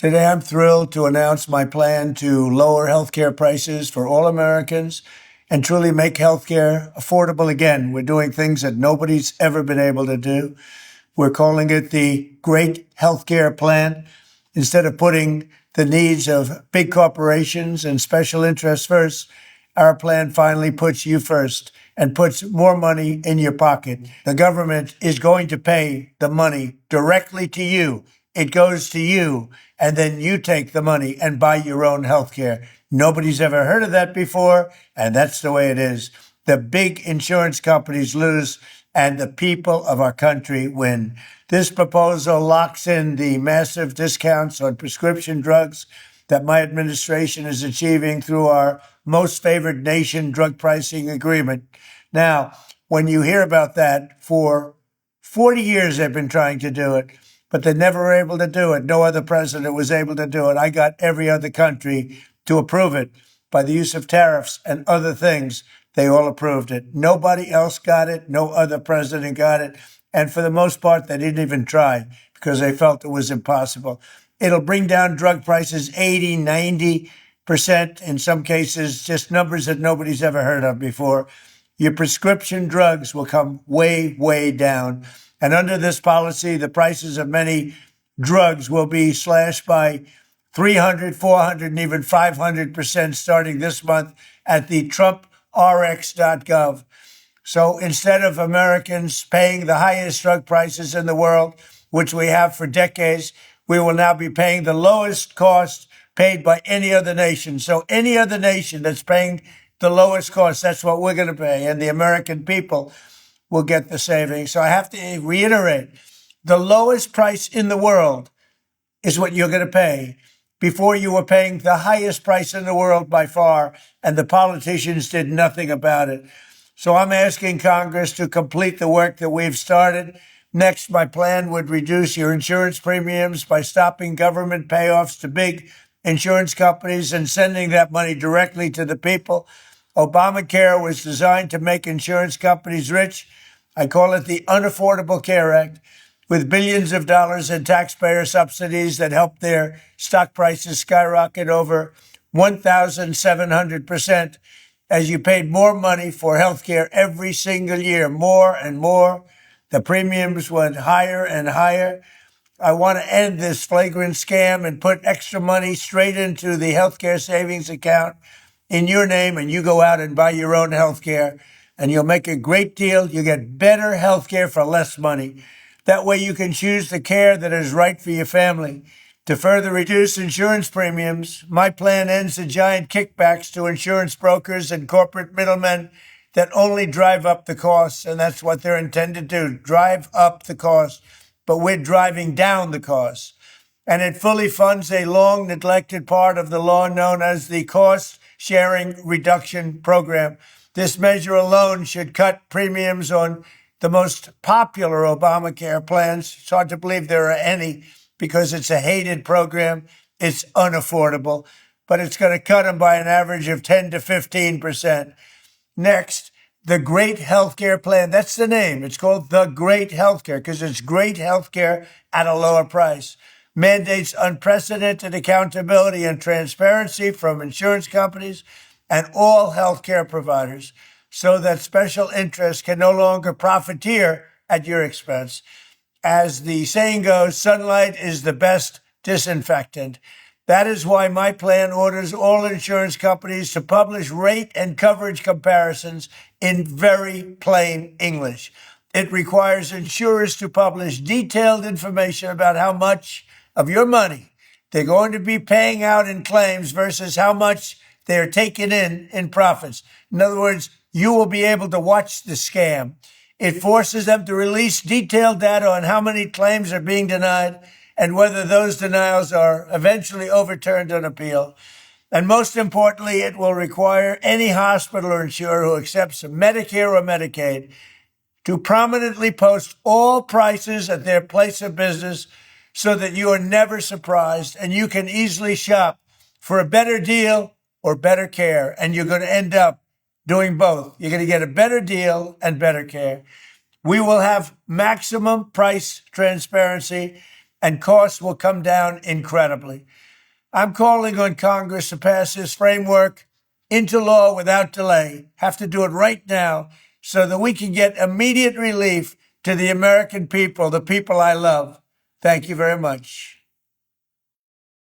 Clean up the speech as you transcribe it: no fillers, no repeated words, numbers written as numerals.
Today, I'm thrilled to announce my plan to lower healthcare prices for all Americans and truly make healthcare affordable again. We're doing things that nobody's ever been able to do. We're calling it the Great Healthcare Plan. Instead of putting the needs of big corporations and special interests first, our plan finally puts you first and puts more money in your pocket. The government is going to pay the money directly to you. It goes to you, and then you take the money and buy your own health care. Nobody's ever heard of that before, and that's the way it is. The big insurance companies lose, and the people of our country win. This proposal locks in the massive discounts on prescription drugs that my administration is achieving through our most favored nation drug pricing agreement. Now, when you hear about that, for 40 years they've been trying to do it, but they never were able to do it. No other president was able to do it. I got every other country to approve it by the use of tariffs and other things. They all approved it. Nobody else got it. No other president got it. And for the most part, they didn't even try because they felt it was impossible. It'll bring down drug prices 80, 90%, in some cases, just numbers that nobody's ever heard of before. Your prescription drugs will come way, way down. And under this policy, the prices of many drugs will be slashed by 300, 400, and even 500% starting this month at the TrumpRx.gov. So instead of Americans paying the highest drug prices in the world, which we have for decades, we will now be paying the lowest cost paid by any other nation. So any other nation that's paying the lowest cost, that's what we're going to pay. And the American people will get the savings. So I have to reiterate, the lowest price in the world is what you're going to pay. Before, you were paying the highest price in the world by far, and the politicians did nothing about it. So I'm asking Congress to complete the work that we've started. Next, my plan would reduce your insurance premiums by stopping government payoffs to big insurance companies and sending that money directly to the people. Obamacare was designed to make insurance companies rich. I call it the Unaffordable Care Act, with billions of dollars in taxpayer subsidies that helped their stock prices skyrocket over 1,700%, as you paid more money for health care every single year, more and more. The premiums went higher and higher. I want to end this flagrant scam and put extra money straight into the healthcare savings account in your name, and you go out and buy your own healthcare, and you'll make a great deal. You get better healthcare for less money. That way you can choose the care that is right for your family. To further reduce insurance premiums, my plan ends the giant kickbacks to insurance brokers and corporate middlemen that only drive up the costs, and that's what they're intended to do, drive up the cost. But we're driving down the costs. And it fully funds a long neglected part of the law known as the Cost Sharing Reduction Program. This measure alone should cut premiums on the most popular Obamacare plans. It's hard to believe there are any because it's a hated program. It's unaffordable, but it's going to cut them by an average of 10 to 15%. Next, the Great Healthcare Plan. That's the name. It's called the Great Healthcare because it's great healthcare at a lower price. Mandates unprecedented accountability and transparency from insurance companies and all healthcare providers so that special interests can no longer profiteer at your expense. As the saying goes, sunlight is the best disinfectant. That is why my plan orders all insurance companies to publish rate and coverage comparisons in very plain English. It requires insurers to publish detailed information about how much of your money they're going to be paying out in claims versus how much they're taking in profits. In other words, you will be able to watch the scam. It forces them to release detailed data on how many claims are being denied and whether those denials are eventually overturned on appeal. And most importantly, it will require any hospital or insurer who accepts Medicare or Medicaid to prominently post all prices at their place of business so that you are never surprised and you can easily shop for a better deal or better care. And you're going to end up doing both. You're going to get a better deal and better care. We will have maximum price transparency and costs will come down incredibly. I'm calling on Congress to pass this framework into law without delay. Have to do it right now so that we can get immediate relief to the American people, the people I love. Thank you very much.